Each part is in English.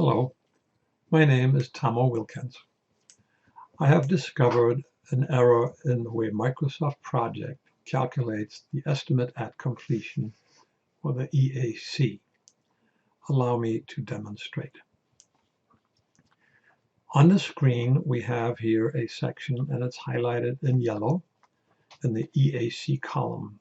Hello, my name is Tomo Wilkins. I have discovered an error in the way Microsoft Project calculates the estimate at completion, or the EAC. Allow me to demonstrate. On the screen, we have here a section, and it's highlighted in yellow in the EAC column.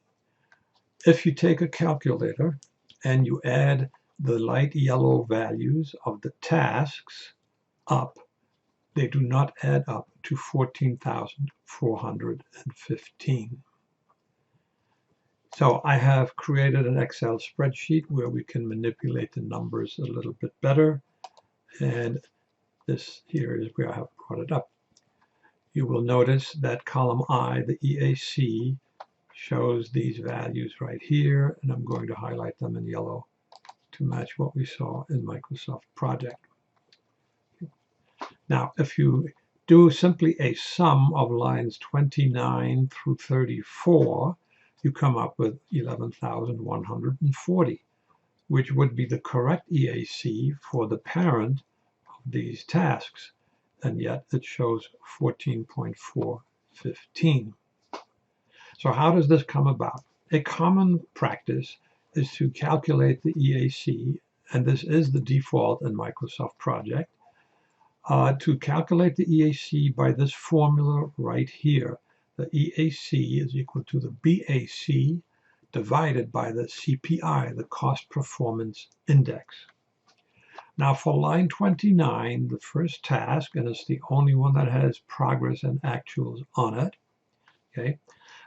If you take a calculator and you add the light yellow values of the tasks up, they do not add up to 14,415. So I have created an Excel spreadsheet where we can manipulate the numbers a little bit better. And this here is where I have brought it up. You will notice that column I, the EAC, shows these values right here. And I'm going to highlight them in yellow to match what we saw in Microsoft Project. Now, if you do simply a sum of lines 29 through 34, you come up with 11,140, which would be the correct EAC for the parent of these tasks, and yet it shows 14.415. So how does this come about? A common practice is to calculate the EAC, and this is the default in Microsoft Project, to calculate the EAC by this formula right here. The EAC is equal to the BAC divided by the CPI, the Cost Performance Index. Now for line 29, the first task, and it's the only one that has progress and actuals on it, okay,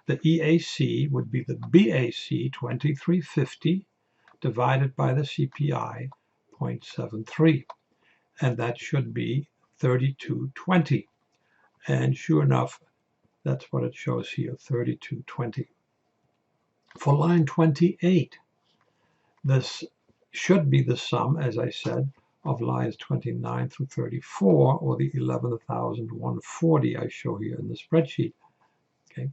the EAC would be the BAC 2350 divided by the CPI 0.73. And that should be 3220. And sure enough, that's what it shows here, 3220. For line 28, this should be the sum, as I said, of lines 29 through 34, or the 11,140 I show here in the spreadsheet. Okay.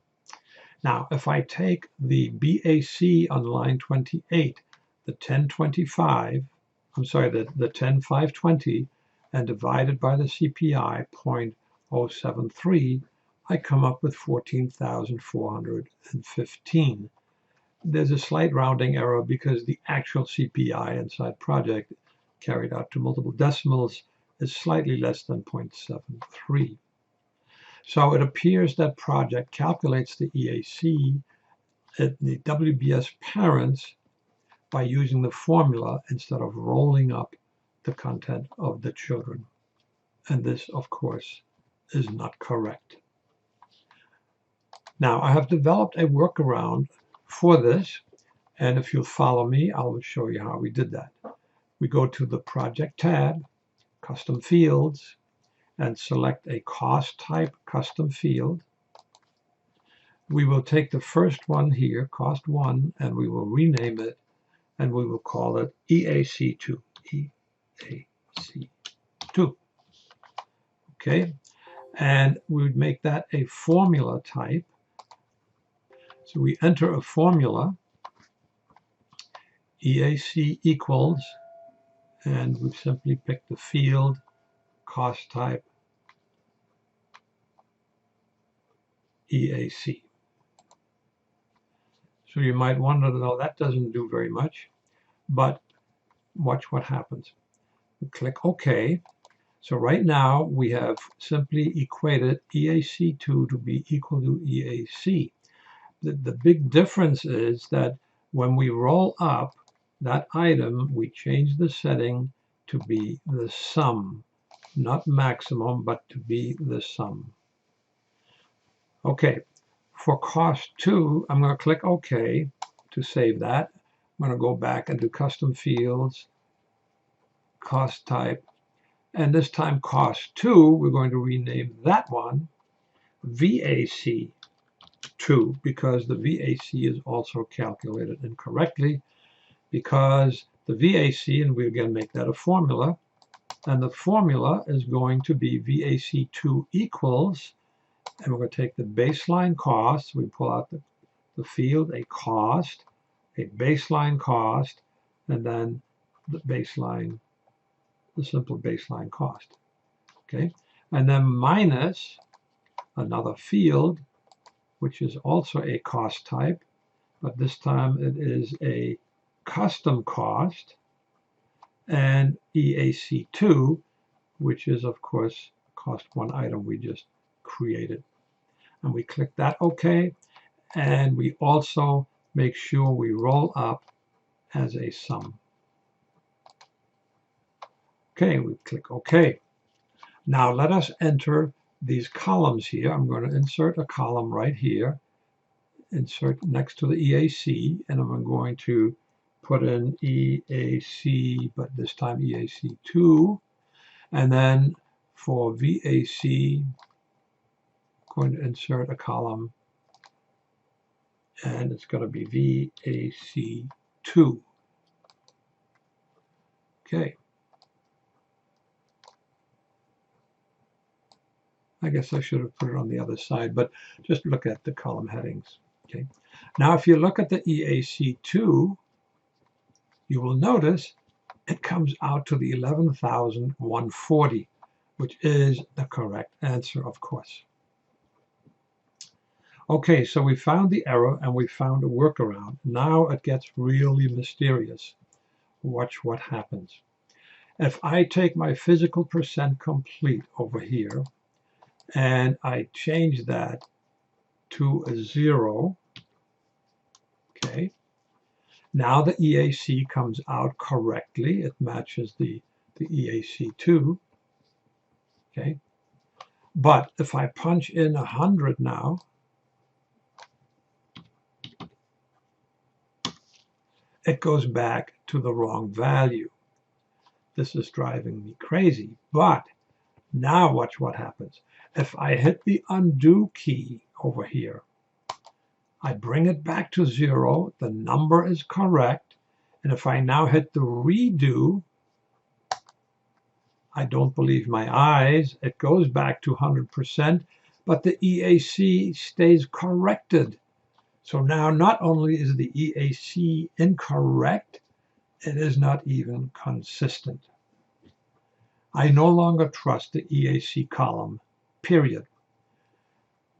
Now, if I take the BAC on line 28, the 10,520, and divided by the CPI 0.073, I come up with 14,415. There's a slight rounding error because the actual CPI inside Project, carried out to multiple decimals, is slightly less than 0.73. So it appears that Project calculates the EAC at the WBS parents by using the formula instead of rolling up the content of the children. And this, of course, is not correct. Now, I have developed a workaround for this, and if you'll follow me, I will show you how we did that. We go to the Project tab, Custom Fields, and select a cost type custom field. We will take the first one here, cost 1, and we will rename it, and we will call it EAC2. EAC2. Okay, and we would make that a formula type. So we enter a formula, EAC equals, and we simply pick the field, cost type, EAC. So you might wonder, though, that doesn't do very much, but watch what happens. We click OK. So right now we have simply equated EAC2 to be equal to EAC. The big difference is that when we roll up that item, we change the setting to be the sum, not maximum, but to be the sum. Okay, for cost 2, I'm going to click OK to save that. I'm going to go back and do custom fields, cost type, and this time cost 2, we're going to rename that one VAC2, because the VAC is also calculated incorrectly, because the VAC, and we again make that a formula, and the formula is going to be VAC2 equals, and we're going to take the baseline cost, we pull out the field, a cost, a baseline cost, and then the baseline the simple baseline cost. Okay, and then minus another field, which is also a cost type, but this time it is a custom cost, and EAC2, which is of course cost one item we just created. And we click that OK, and we also make sure we roll up as a sum. Okay, we click OK. Now let us enter these columns here. I'm going to insert a column right here, insert next to the EAC, and I'm going to put in EAC, but this time EAC2. And then for VAC, I'm going to insert a column, and it's going to be VAC2. Okay. I guess I should have put it on the other side, but just look at the column headings. Okay. Now, if you look at the EAC2, you will notice it comes out to the 11,140, which is the correct answer, of course. Okay, so we found the error and we found a workaround. Now it gets really mysterious. Watch what happens. If I take my physical percent complete over here, and I change that to a 0, okay, now the EAC comes out correctly. It matches the EAC2, okay. But if I punch in 100 now, it goes back to the wrong value. This is driving me crazy. But now watch what happens. If I hit the undo key over here, I bring it back to 0, the number is correct, and if I now hit the redo, I don't believe my eyes, it goes back to 100%, but the EAC stays corrected. So now not only is the EAC incorrect, it is not even consistent. I no longer trust the EAC column, period.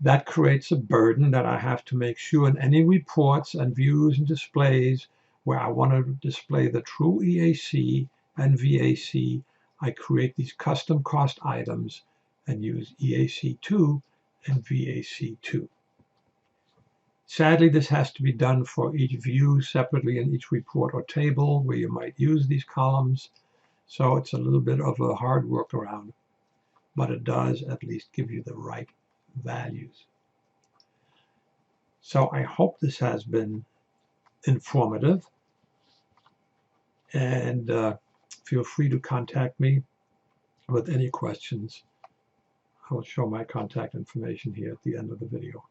That creates a burden that I have to make sure in any reports and views and displays where I want to display the true EAC and VAC, I create these custom cost items and use EAC2 and VAC2. Sadly, this has to be done for each view separately in each report or table where you might use these columns. So it's a little bit of a hard workaround, but it does at least give you the right values. So I hope this has been informative, and feel free to contact me with any questions. I will show my contact information here at the end of the video.